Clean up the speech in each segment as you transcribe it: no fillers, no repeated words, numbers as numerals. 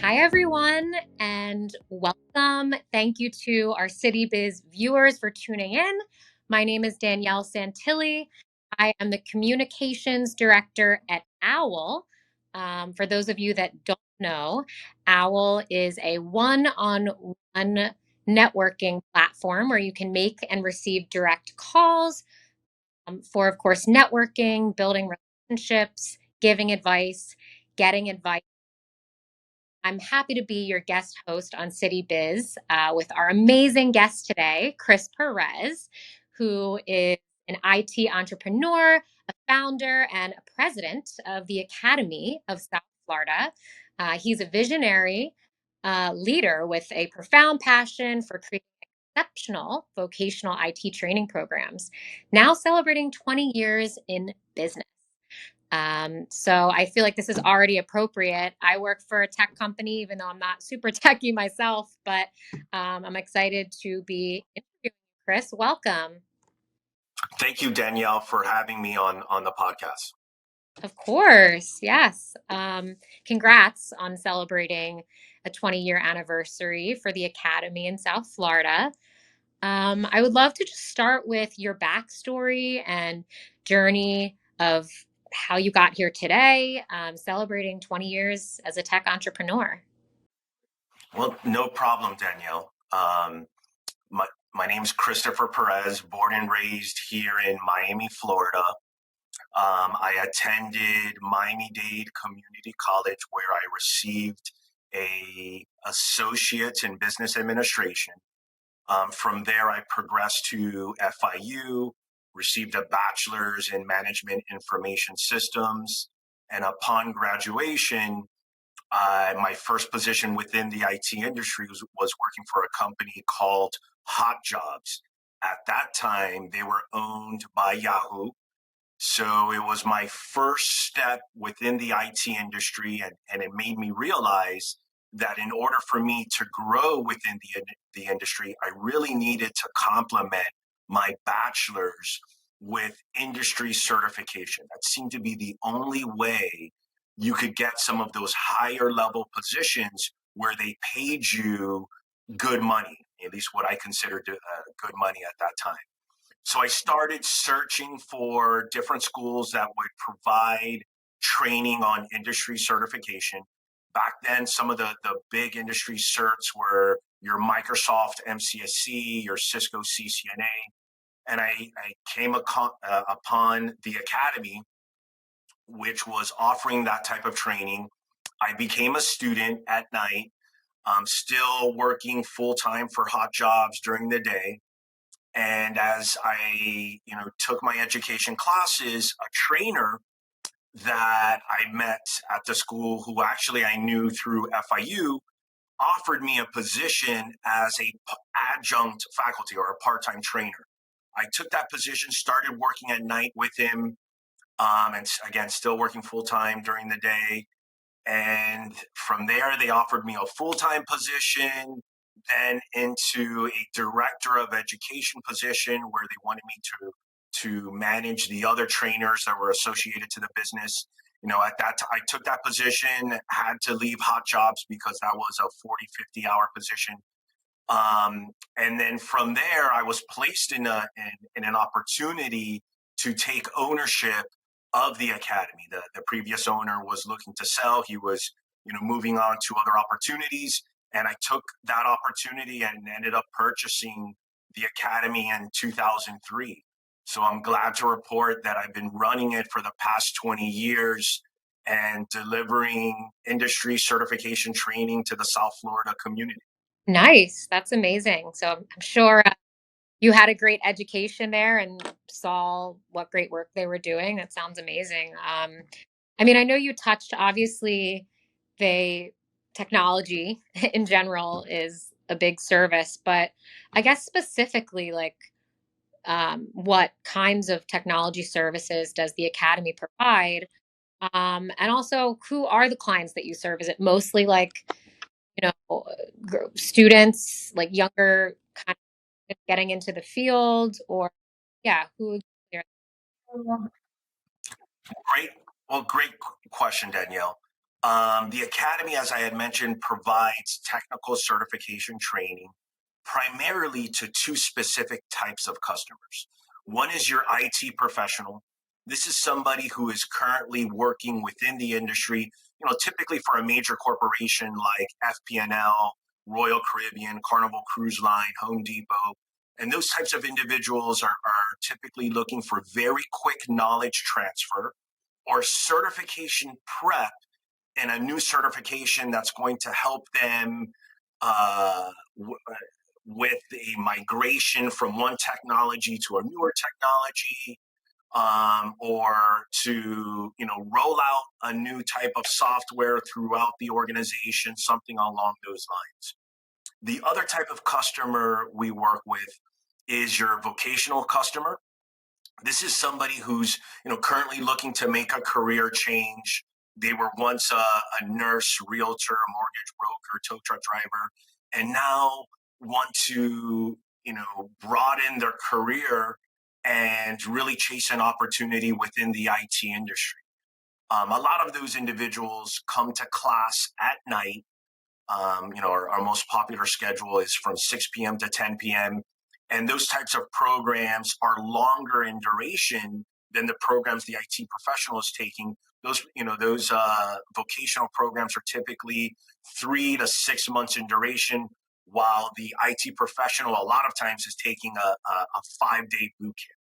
Hi, everyone, and welcome. Thank you to our City Biz viewers for tuning in. My name is Danielle Santilli. I am the Communications Director at OWL. For those of you that don't know, OWL is a one-on-one networking platform where you can make and receive direct calls for, of course, networking, building relationships, giving advice, getting advice. I'm happy to be your guest host on City Biz with our amazing guest today, Chris Perez, who is an IT entrepreneur, a founder, and a president of the Academy of South Florida. He's a visionary leader with a profound passion for creating exceptional vocational IT training programs, now celebrating 20 years in business. So I feel like this is already appropriate. I work for a tech company, even though I'm not super techy myself, but I'm excited to be interviewing you, Chris. Welcome. Thank you, Danielle, for having me on the podcast. Of course. Yes. Congrats on celebrating a 20-year anniversary for the Academy in South Florida. I would love to just start with your backstory and journey of how you got here today, celebrating 20 years as a tech entrepreneur. Well, no problem, Danielle. My name's Christopher Perez, born and raised here in Miami, Florida. I attended Miami-Dade Community College, where I received a associate's in business administration. From there, I progressed to FIU, received a bachelor's in management information systems, and upon graduation, my first position within the IT industry was working for a company called Hot Jobs. At that time, they were owned by Yahoo. So it was my first step within the IT industry, and it made me realize that in order for me to grow within the industry, I really needed to complement my bachelor's with industry certification. That seemed to be the only way you could get some of those higher level positions where they paid you good money, at least what I considered good money at that time. So I started searching for different schools that would provide training on industry certification. Back then, some of the big industry certs were your Microsoft MCSC, your Cisco CCNA. And I came upon the Academy, which was offering that type of training. I became a student at night, still working full time for Hot Jobs during the day. And as I, took my education classes, a trainer that I met at the school, who actually I knew through FIU, offered me a position as a adjunct faculty or a part-time trainer. I took that position, started working at night with him, and again, still working full-time during the day. And from there, they offered me a full-time position, then into a director of education position where they wanted me to manage the other trainers that were associated to the business. At that time, I took that position, had to leave Hot Jobs because that was a 40, 50-hour position. And then from there, I was placed in an opportunity to take ownership of the Academy. The previous owner was looking to sell. He was, moving on to other opportunities. And I took that opportunity and ended up purchasing the Academy in 2003. So I'm glad to report that I've been running it for the past 20 years and delivering industry certification training to the South Florida community. Nice. That's amazing. So I'm sure you had a great education there and saw what great work they were doing. That sounds amazing. I mean, I know you touched, obviously, they technology in general is a big service, but I guess specifically, like, what kinds of technology services does the Academy provide? And also, who are the clients that you serve? Is it mostly like, students, like younger, kind of getting into the field, or yeah, who? Great, great question, Danielle. The Academy, as I had mentioned, provides technical certification training primarily to two specific types of customers. One is your IT professional. This is somebody who is currently working within the industry, typically for a major corporation like FP&L, Royal Caribbean, Carnival Cruise Line, Home Depot. And those types of individuals are typically looking for very quick knowledge transfer or certification prep and a new certification that's going to help them with a migration from one technology to a newer technology, or to roll out a new type of software throughout the organization, something along those lines. The other type of customer we work with is your vocational customer. This is somebody who's currently looking to make a career change. They were once a nurse, realtor, mortgage broker, tow truck driver, and now want to broaden their career and really chase an opportunity within the IT industry. A lot of those individuals come to class at night. Our most popular schedule is from 6 p.m. to 10 p.m. And those types of programs are longer in duration than the programs the IT professional is taking. Those vocational programs are typically 3 to 6 months in duration, while the IT professional a lot of times is taking a 5-day boot camp.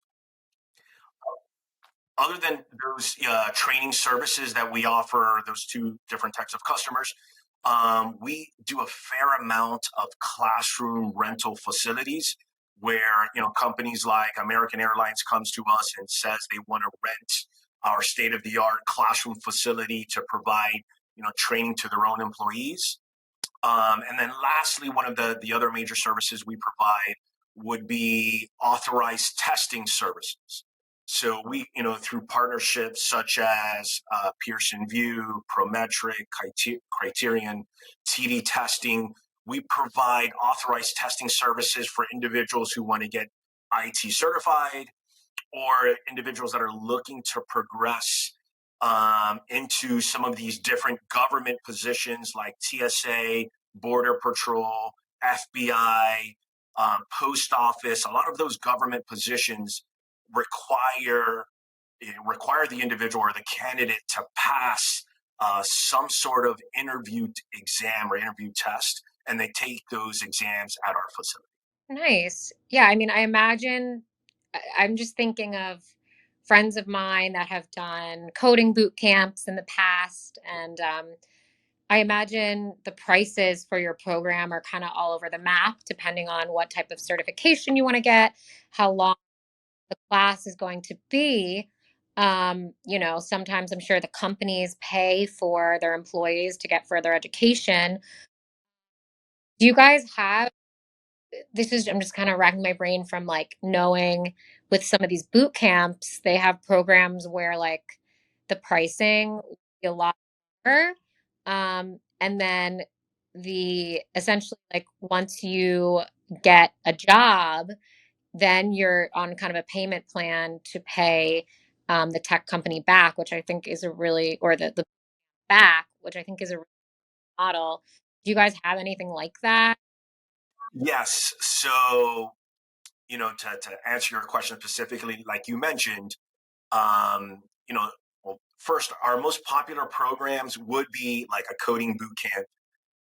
Other than those training services that we offer, those two different types of customers, we do a fair amount of classroom rental facilities where companies like American Airlines comes to us and says they want to rent our state-of-the-art classroom facility to provide training to their own employees. And then lastly, one of the other major services we provide would be authorized testing services. So we, through partnerships such as Pearson VUE, Prometric, Criterion, TD testing, we provide authorized testing services for individuals who want to get IT certified or individuals that are looking to progress into some of these different government positions like TSA, Border Patrol, FBI, Post Office. A lot of those government positions require require the individual or the candidate to pass some sort of interview exam or interview test, and they take those exams at our facility. Nice. Yeah, I mean, I imagine I'm just thinking of friends of mine that have done coding boot camps in the past, and I imagine the prices for your program are kind of all over the map, depending on what type of certification you want to get, how long the class is going to be. Sometimes I'm sure the companies pay for their employees to get further education. Do you guys have I'm just kind of racking my brain from like knowing with some of these boot camps, they have programs where like the pricing will be a lot lower. And then the essentially like once you get a job, then you're on kind of a payment plan to pay the tech company back, which I think is a really, or the back, which I think is a really model. Do you guys have anything like that? Yes. So, to answer your question specifically, like you mentioned, um, you know, well, first, our most popular programs would be like a coding boot camp,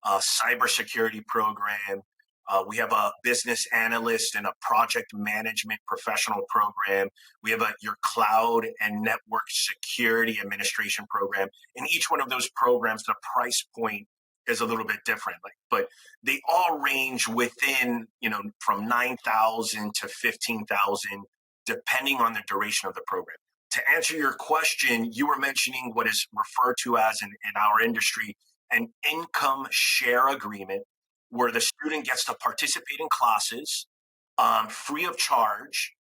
cybersecurity program. We have a business analyst and a project management professional program. We have your cloud and network security administration program. In each one of those programs, the price point is a little bit different, but they all range within, from 9,000 to 15,000, depending on the duration of the program. To answer your question, you were mentioning what is referred to as in our industry an income share agreement where the student gets to participate in classes free of charge.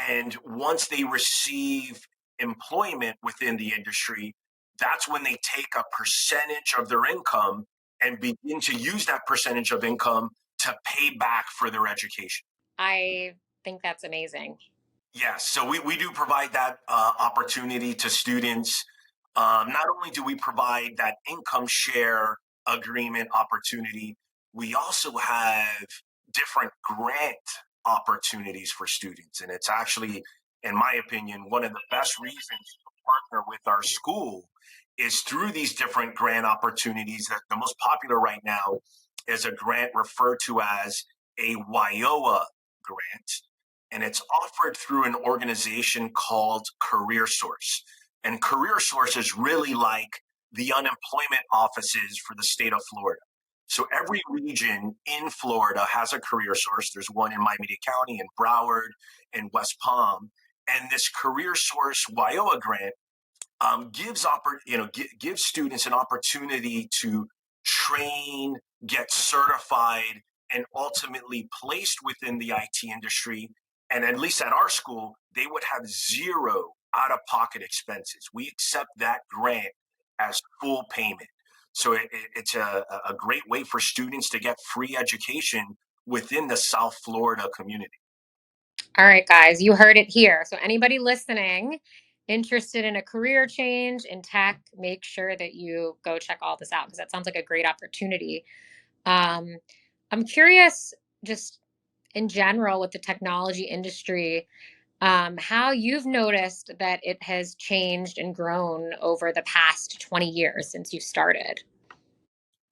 And once they receive employment within the industry, that's when they take a percentage of their income and begin to use that percentage of income to pay back for their education. I think that's amazing. Yes, so we do provide that opportunity to students. Not only do we provide that income share agreement opportunity, we also have different grant opportunities for students. And it's actually, in my opinion, one of the best reasons to partner with our school is through these different grant opportunities. That the most popular right now is a grant referred to as a WIOA grant, and it's offered through an organization called Career Source. And Career Source is really like the unemployment offices for the state of Florida. So every region in Florida has a career source. There's one in Miami-Dade County, in Broward, and West Palm. And this career source WIOA grant gives students an opportunity to train, get certified, and ultimately placed within the IT industry. And at least at our school, they would have zero out-of-pocket expenses. We accept that grant as full payment. So it's a great way for students to get free education within the South Florida community. All right, guys, you heard it here. So, anybody listening interested in a career change in tech, make sure that you go check all this out because that sounds like a great opportunity. Um, I'm curious, just in general, with the technology industry, how you've noticed that it has changed and grown over the past 20 years since you started.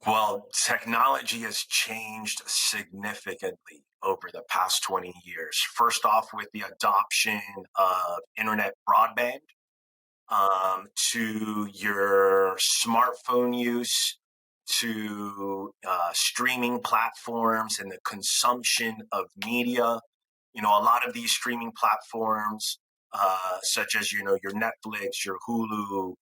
Well, technology has changed significantly over the past 20 years. First off, with the adoption of internet broadband, to your smartphone use, to streaming platforms and the consumption of media. A lot of these streaming platforms, such as your Netflix, your Hulu,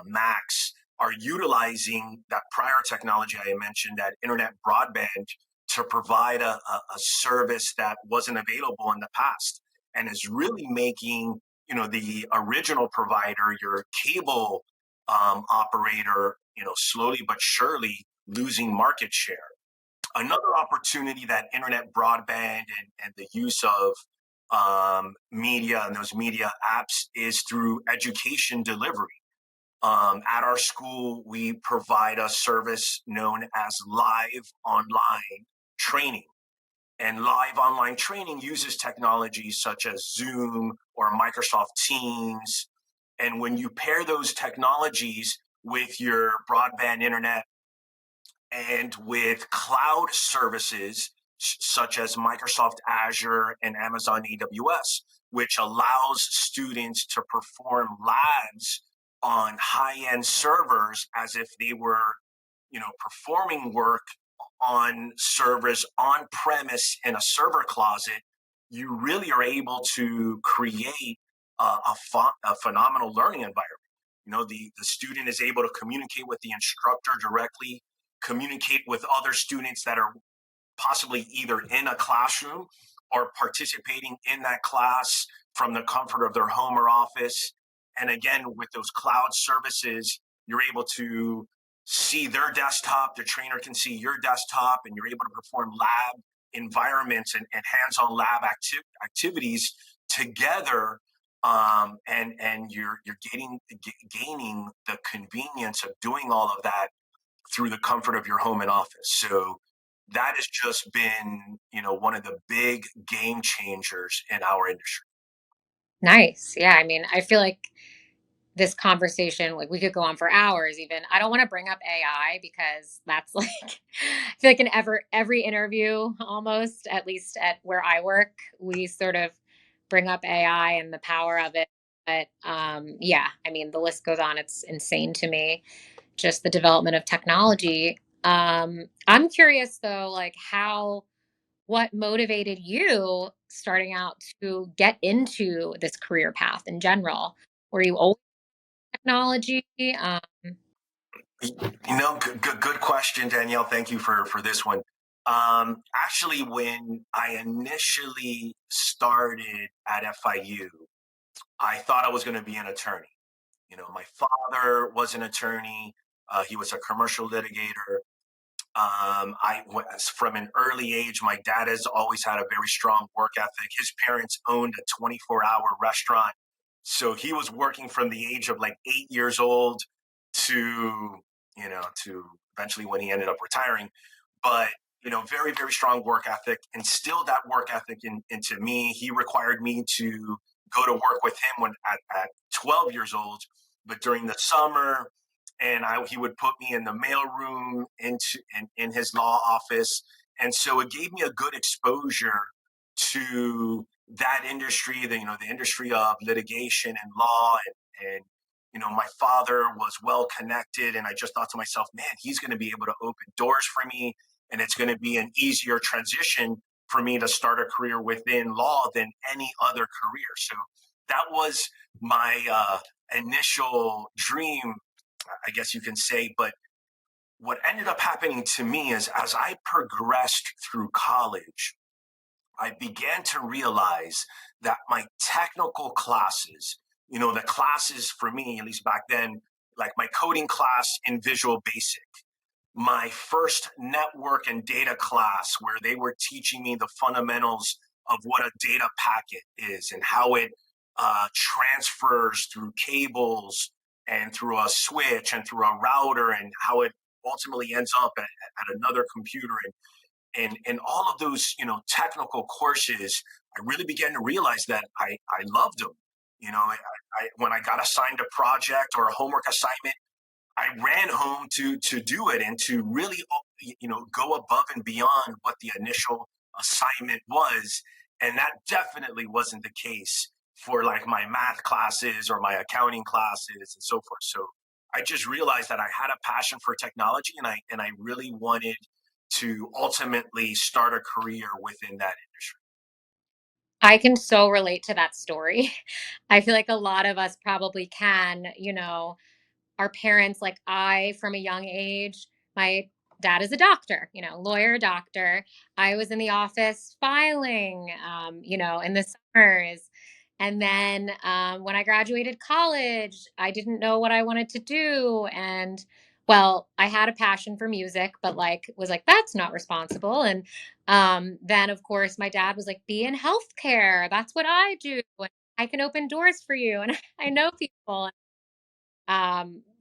Max, are utilizing that prior technology I mentioned, that internet broadband, to provide a service that wasn't available in the past, and is really making the original provider, your cable operator, slowly but surely losing market share. Another opportunity that internet broadband and the use of media and those media apps is through education delivery. At our school, we provide a service known as live online training. And live online training uses technologies such as Zoom or Microsoft Teams. And when you pair those technologies with your broadband internet and with cloud services such as Microsoft Azure and Amazon AWS, which allows students to perform labs on high-end servers as if they were, performing work on servers on premise in a server closet, you really are able to create a phenomenal learning environment. The student is able to communicate with the instructor directly, communicate with other students that are possibly either in a classroom or participating in that class from the comfort of their home or office. And again, with those cloud services, you're able to see their desktop, the trainer can see your desktop, and you're able to perform lab environments and hands-on lab activities together. And you're gaining the convenience of doing all of that through the comfort of your home and office. So that has just been, one of the big game changers in our industry. Nice. Yeah. I mean, I feel like this conversation, like we could go on for hours even. I don't want to bring up AI because that's like I feel like in every interview almost, at least at where I work, we sort of bring up AI and the power of it. But yeah, I mean the list goes on. It's insane to me, just the development of technology. I'm curious though, like what motivated you starting out to get into this career path in general? Were you always technology? Good question, Danielle. Thank you for this one. Actually, when I initially started at FIU, I thought I was going to be an attorney. My father was an attorney. He was a commercial litigator. I was from an early age. My dad has always had a very strong work ethic. His parents owned a 24-hour restaurant. So he was working from the age of like 8 years old to, to eventually when he ended up retiring. But, very, very strong work ethic, instilled that work ethic into me. He required me to go to work with him at 12 years old, but during the summer, and he would put me in the mailroom in his law office. And so it gave me a good exposure to that industry, the industry of litigation and law, and my father was well connected, and I just thought to myself, man, he's going to be able to open doors for me, and it's going to be an easier transition for me to start a career within law than any other career. So that was my initial dream, I guess you can say. But what ended up happening to me is, as I progressed through college, I began to realize that my technical classes, the classes for me, at least back then, like my coding class in Visual Basic, my first network and data class where they were teaching me the fundamentals of what a data packet is and how it transfers through cables and through a switch and through a router, and how it ultimately ends up at another computer, and all of those technical courses. I really began to realize that I loved them. When I got assigned a project or a homework assignment, I ran home to do it and to really go above and beyond what the initial assignment was. And that definitely wasn't the case for like my math classes or my accounting classes and so forth. So I just realized that I had a passion for technology, and I really wanted to ultimately start a career within that industry. I can so relate to that story. I feel like a lot of us probably can, our parents, like I, from a young age, my dad is a doctor, lawyer, doctor. I was in the office filing, in the summers. And then when I graduated college, I didn't know what I wanted to do. And well, I had a passion for music, but like was like, that's not responsible. And then of course my dad was like, be in healthcare. That's what I do. And I can open doors for you. And I know people.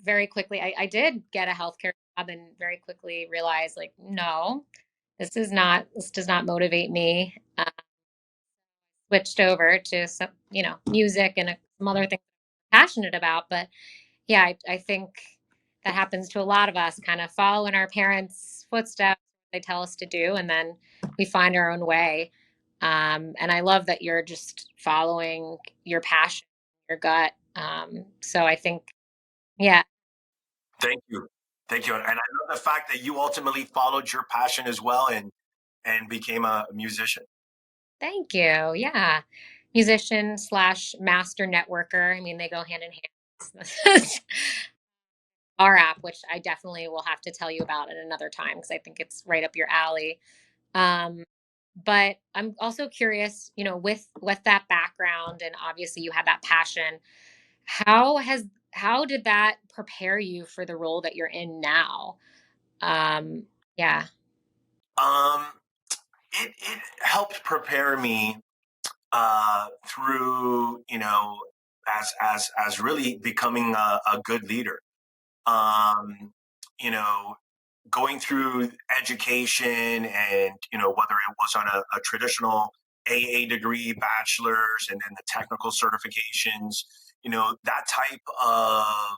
Very quickly, I did get a healthcare job and very quickly realized, like, no, this does not motivate me. Switched over to some, music and some other things I'm passionate about. But yeah, I think that happens to a lot of us, kind of follow in our parents' footsteps, they tell us to do, and then we find our own way. And I love that you're just following your passion, your gut. So I think, yeah. Thank you. Thank you. And I love the fact that you ultimately followed your passion as well, and became a musician. Thank you. Yeah. Musician slash master networker. I mean, they go hand in hand. Our app, which I definitely will have to tell you about at another time because I think it's right up your alley. Um, but I'm also curious, with that background, and obviously you have that passion. How did that prepare you for the role that you're in now? Um, yeah. Um, it helped prepare me through, as really becoming a good leader. Um, you know, Going through education, and whether it was on a traditional AA degree, bachelor's, and then the technical certifications, that type of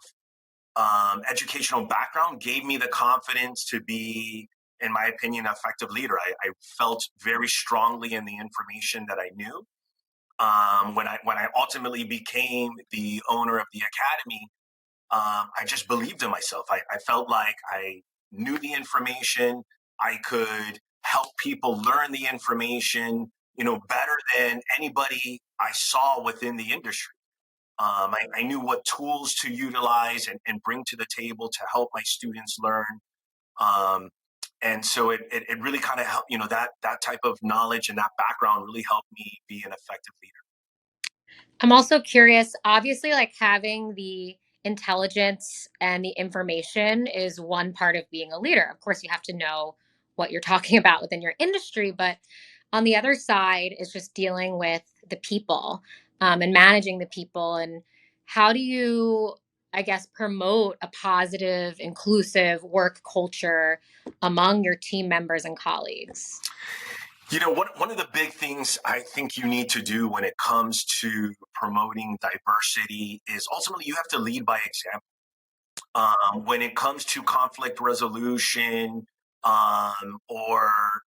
educational background gave me the confidence to be, in my opinion, an effective leader. I felt very strongly in the information that I knew. When I ultimately became the owner of the academy, I just believed in myself. I felt like I knew the information. I could help people learn the information, better than anybody I saw within the industry. I knew what tools to utilize and bring to the table to help my students learn. Um, and so it really kind of helped, that type of knowledge and that background really helped me be an effective leader. I'm also curious, obviously, like having the intelligence and the information is one part of being a leader. Of course, you have to know what you're talking about within your industry, but on the other side is just dealing with the people. and managing the people. And how do you, I guess, promote a positive, inclusive work culture among your team members and colleagues? One of the big things I think you need to do when it comes to promoting diversity is ultimately you have to lead by example. When it comes to conflict resolution, or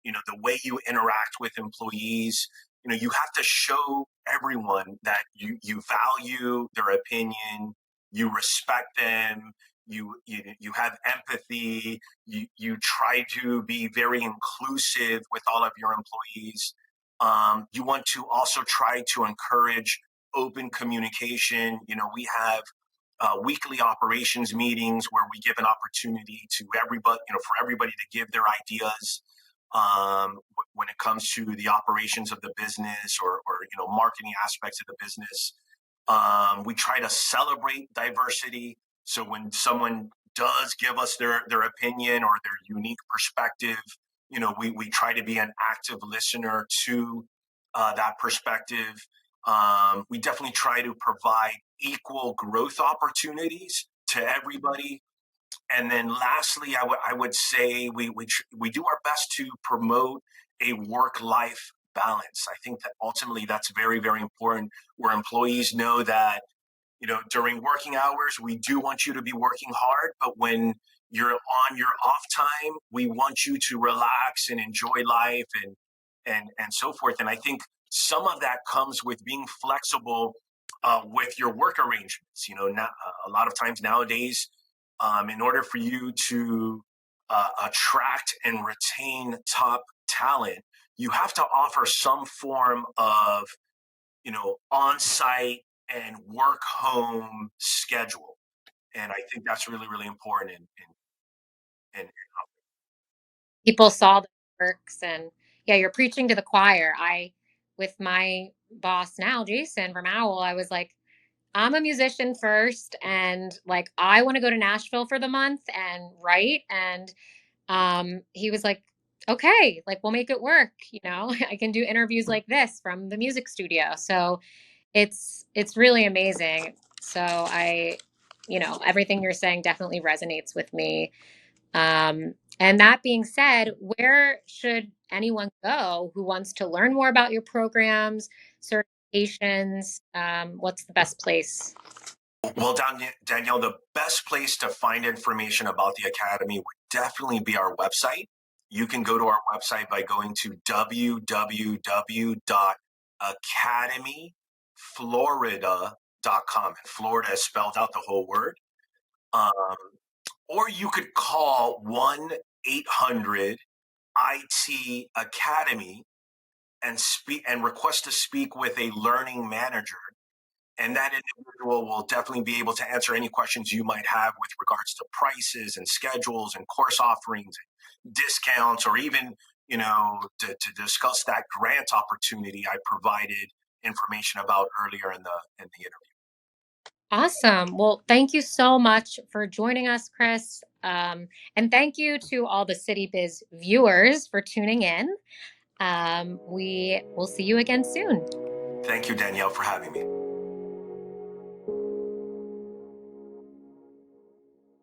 the way you interact with employees, you have to show everyone that you value their opinion, you respect them, you have empathy, you try to be very inclusive with all of your employees. You want to also try to encourage open communication. We have weekly operations meetings where we give an opportunity to everybody, for everybody to give their ideas, when it comes to the operations of the business, or marketing aspects of the business. We try to celebrate diversity. So when someone does give us their opinion or their unique perspective, we try to be an active listener to that perspective. We definitely try to provide equal growth opportunities to everybody. And then lastly, I would say we do our best to promote a work life balance. I think that ultimately that's very, very important, where employees know that during working hours, we do want you to be working hard, but when you're on your off time, we want you to relax and enjoy life, and so forth. And I think some of that comes with being flexible with your work arrangements. Now, a lot of times nowadays, in order for you to attract and retain top talent, you have to offer some form of on-site and work home schedule. And I think that's really, really important. And People saw the works, and yeah, you're preaching to the choir. With my boss now, Jason from Owl, I was like, I'm a musician first, and like I want to go to Nashville for the month and write. And he was like, okay, like we'll make it work. I can do interviews like this from the music studio. So it's really amazing. So everything you're saying definitely resonates with me. And that being said, where should anyone go who wants to learn more about your programs, certifications? What's the best place? well, Danielle, the best place to find information about the Academy would definitely be our website. You can go to our website by going to www.academyflorida.com. And Florida is spelled out the whole word. Um, or you could call 1-800 IT Academy and request to speak with a learning manager. And that individual will definitely be able to answer any questions you might have with regards to prices and schedules and course offerings, and discounts, or even to discuss that grant opportunity I provided information about earlier in the interview. Awesome. Well, thank you so much for joining us, Chris. And thank you to all the City Biz viewers for tuning in. We will see you again soon. Thank you, Danielle, for having me.